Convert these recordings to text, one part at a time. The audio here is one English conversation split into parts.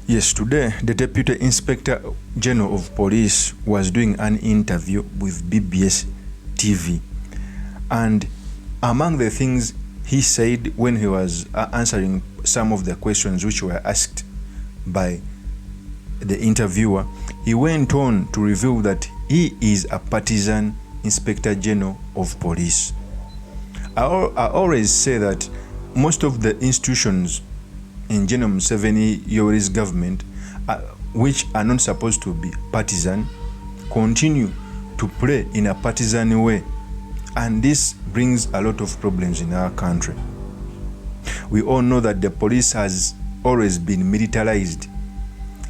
Yes, today the Deputy Inspector General of Police was doing an interview with BBS TV, and among the things he said when he was answering some of the questions which were asked by the interviewer, he went on to reveal that he is a partisan Inspector General of Police. I always say that most of the institutions in General Museveni Yoweri's government, which are not supposed to be partisan, continue to play in a partisan way, and this brings a lot of problems in our country. We all know that the police has always been militarized.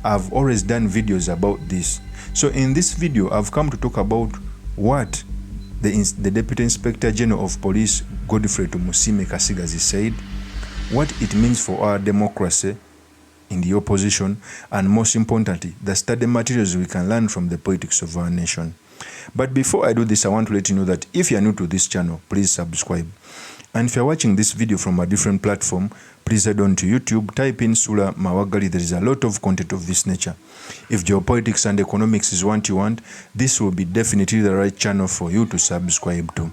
I've always done videos about this. So in this video, I've come to talk about what the Deputy Inspector General of Police, Godfrey Tumusiime Kasigazi, said, what it means for our democracy in the opposition, and most importantly, the study materials we can learn from the politics of our nation. But before I do this, I want to let you know that if you are new to this channel, please subscribe. And if you're watching this video from a different platform, please head on to YouTube, type in Sula Mawagali. There is a lot of content of this nature. If geopolitics and economics is what you want, this will be definitely the right channel for you to subscribe to.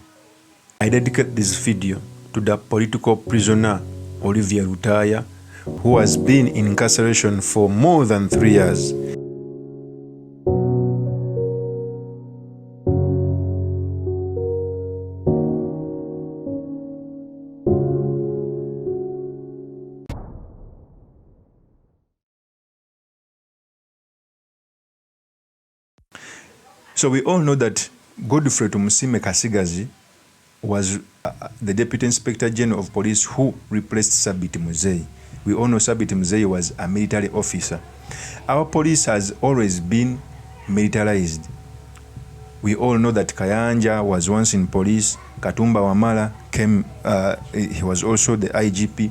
I dedicate this video to the political prisoner Olivier Lutaya, who has been in incarceration for more than 3 years. So we all know that Godfrey Tumusiime Kasigazi was the Deputy Inspector General of Police who replaced Sabiti Muzei. We all know Sabiti Muzei was a military officer. Our police has always been militarized. We all know that Kayanja was once in police, Katumba Wamala came, he was also the IGP,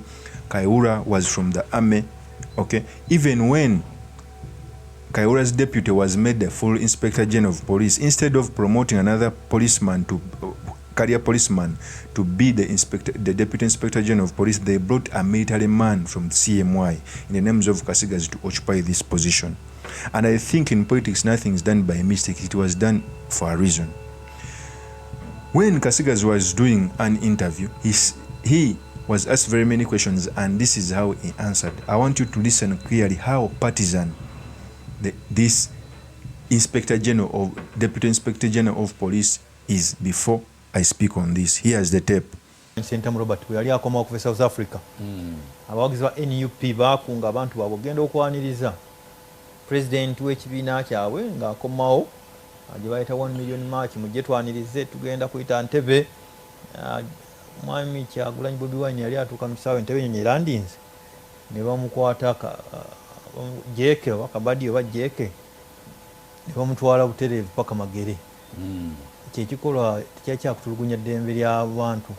Kaiura was from the army, okay? Even when Kaiura's deputy was made the full Inspector General of Police, instead of promoting another policeman to career policeman to be the Deputy Inspector General of Police, they brought a military man from CMY in the names of Kasigazi to occupy this position. And I think in politics, nothing is done by mistake. It was done for a reason. When Kasigazi was doing an interview, he was asked very many questions, and this is how he answered. I want you to listen clearly how partisan this Inspector General of Deputy Inspector General of Police is before I speak on this. Here's the tape. Sentamu Robert we yali akoma okuva South Africa. Abawagizi ba NUP bakunga abantu babo genda okwaniriza president w'ekibiina kyabwe ng'akomawo gye bayita 1 million march mujje twanirize tugenda kuyita Ntebe. Mwami Kyagulanyi Bobi Wine yali atuuka mu kisaawe Ntebe nyenye landings ne bamukwata jeke wakabadi oba jeke ne bamutwala butereevu paka Magere. Kyekikolwa tekyakutulugunya ddembe ly'abantu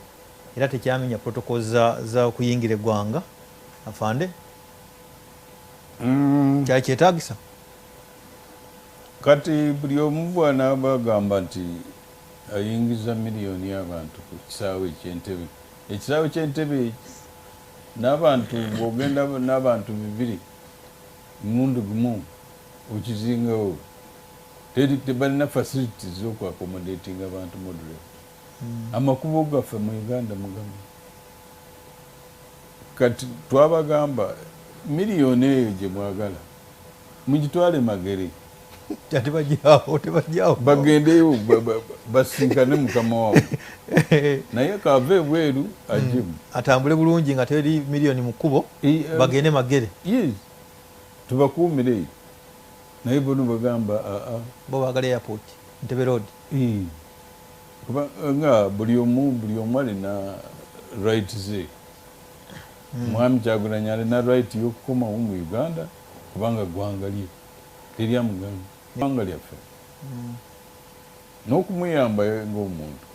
era tekyamenya protocol za kuyingira eggwanga afande kyakyetaagisa kati buli omu n'abagamba nti ayingiza miliyoni y'abantu ku kisaawe ky'Entebe. Ekisaawe ky'Entebe n'abantu bw'ogenda n'abantu 200 mundu gumu ukizingawo tebalina facilities z'okwaccommodating abantu module. Amakubo gaffe mu Uganda mugamu. Kati twabagamba miliyoni eyo gye mwagala mugitwale Magere tebajjawo bagendeyo basinkane mukama waabwe naye kaave ebweru agimu atambule bulungi nga teri miliyoni mu kkubo bagende Magere. Yes, tubakuumire naye bono bagamba bo baagala airport Ntebe road. Nga buli omu alina right ze. Mwami Kyagulanyi alina right y'okukomawo mu Uganda kubanga ggwanga lye teryamugamba ggwanga lyaffe n'okumuyamba ng'omuntu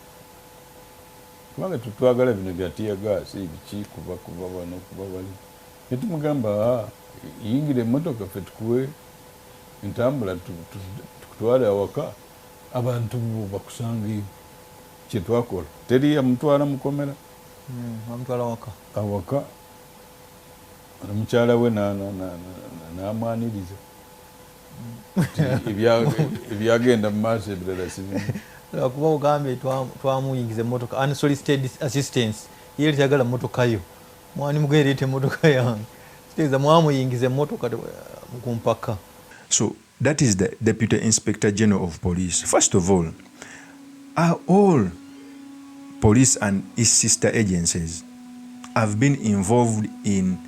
kubanga tutwagala bino bya tiyagaasi biki kuba bano kuba bali ne tumugamba yingira emmotoka ffe tukuwe entambula tukutwale awaka abantu bakusangeyo. Kyetwakola teri yamutwala mukomera amutwala awaka omukyala we n'amwaniriza ebyagenda mu maaso ebirala sibimu. Kuba ugambe twamuyingiza emmotoka unsolicited assistance ye kyagala mmotoka yo mwani mugerete emmotoka yange siteza mwamuyingiza emmotoka ku mpaka. So that is the Deputy Inspector General of Police. First of all police and its sister agencies have been involved in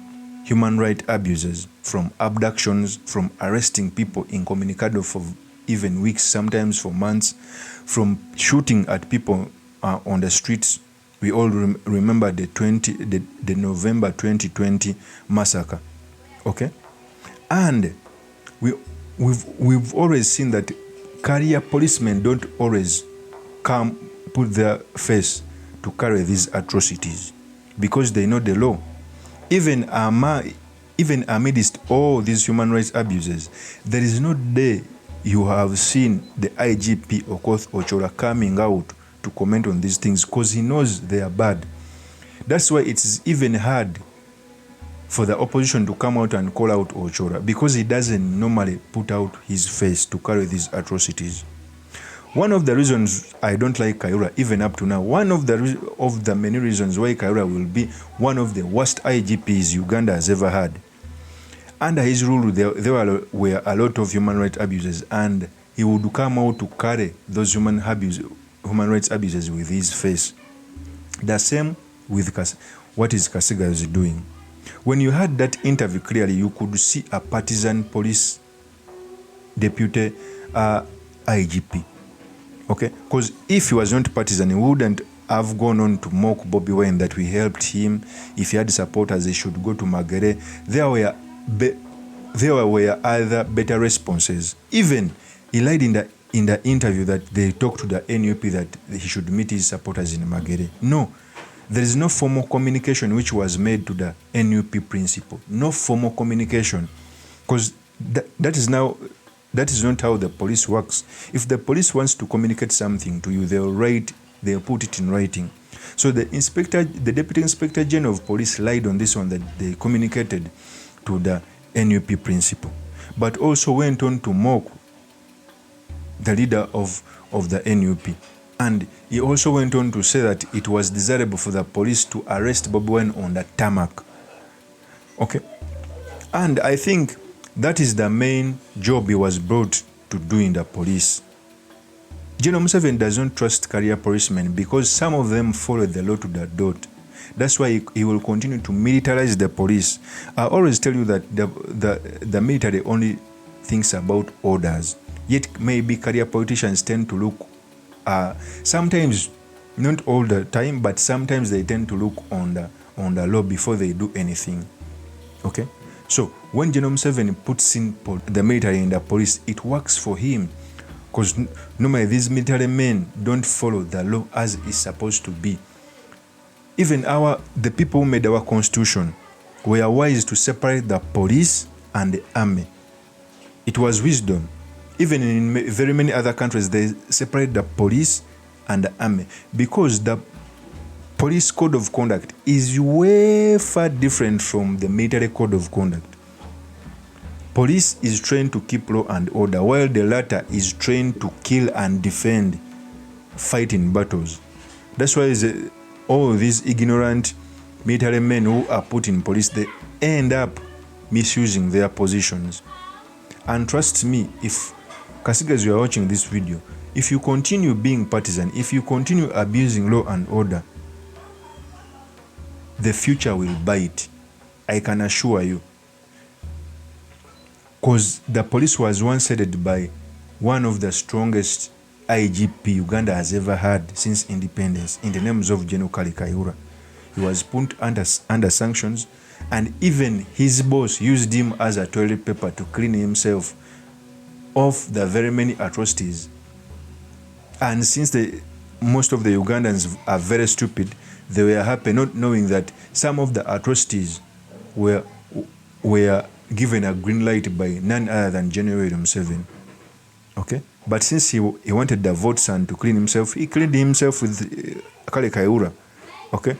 human rights abuses, from abductions, from arresting people incommunicado for even weeks, sometimes for months, from shooting at people on the streets. We all remember the November 2020 massacre. Okay, and we've always seen that career policemen don't always come put their face to carry these atrocities because they know the law. Even amidst all these human rights abuses, there is no day you have seen the IGP Okoth Ochola coming out to comment on these things because he knows they are bad. That's why it's even hard for the opposition to come out and call out Ochola, because he doesn't normally put out his face to carry these atrocities. One of the reasons I don't like Kayihura, even up to now, one of the many reasons why Kayihura will be one of the worst IGPs Uganda has ever had. Under his rule, there were a lot of human rights abuses, and he would come out to carry those human rights abuses with his face. The same with what is Kasiga is doing. When you had that interview clearly, you could see a partisan police deputy IGP. Okay, because if he was not partisan, he wouldn't have gone on to mock BOBI WINE that we helped him. If he had supporters, he should go to Magere. There were other better responses. Even he lied in the interview that they talked to the NUP that he should meet his supporters in Magere. No, there is no formal communication which was made to the NUP principal. No formal communication, because that is not how the police works. If the police wants to communicate something to you, they'll put it in writing. So the Deputy Inspector General of Police lied on this one, that they communicated to the NUP principal, but also went on to mock the leader of the NUP. And he also went on to say that it was desirable for the police to arrest BOBI WINE on the tarmac. Okay, and I think that is the main job he was brought to do in the police. General Museveni does not trust career policemen because some of them follow the law to the dot. That's why he will continue to militarize the police. I always tell you that the military only thinks about orders. Yet maybe career politicians tend to look, sometimes, not all the time, but sometimes they tend to look on the law before they do anything. Okay? So when General Museveni puts in the military and the police, it works for him, because normally these military men don't follow the law as it's supposed to be. Even the people who made our constitution were wise to separate the police and the army. It was wisdom. Even in very many other countries, they separate the police and the army, because the police code of conduct is way far different from the military code of conduct. Police is trained to keep law and order, while the latter is trained to kill and defend, fight in battles. That's why all these ignorant military men who are put in police, they end up misusing their positions. And trust me, if Kasigas, you are watching this video, if you continue being partisan, if you continue abusing law and order, the future will bite. I can assure you. Because the police was once headed by one of the strongest IGP Uganda has ever had since independence, in the names of General Kayihura. He was put under sanctions, and even his boss used him as a toilet paper to clean himself of the very many atrocities. And since most of the Ugandans are very stupid, they were happy not knowing that some of the atrocities were given a green light by none other than General Museveni. Okay? But since he wanted the votes and to clean himself, he cleaned himself with Kayihura. Okay?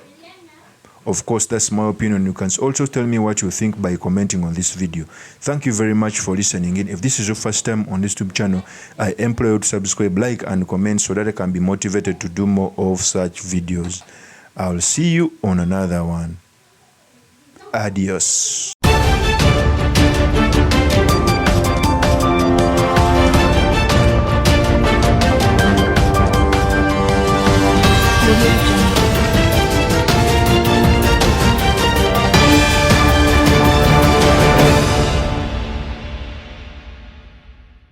Of course, that's my opinion. You can also tell me what you think by commenting on this video. Thank you very much for listening in. If this is your first time on this YouTube channel, I implore you to subscribe, like, and comment so that I can be motivated to do more of such videos. I'll see you on another one. Adios.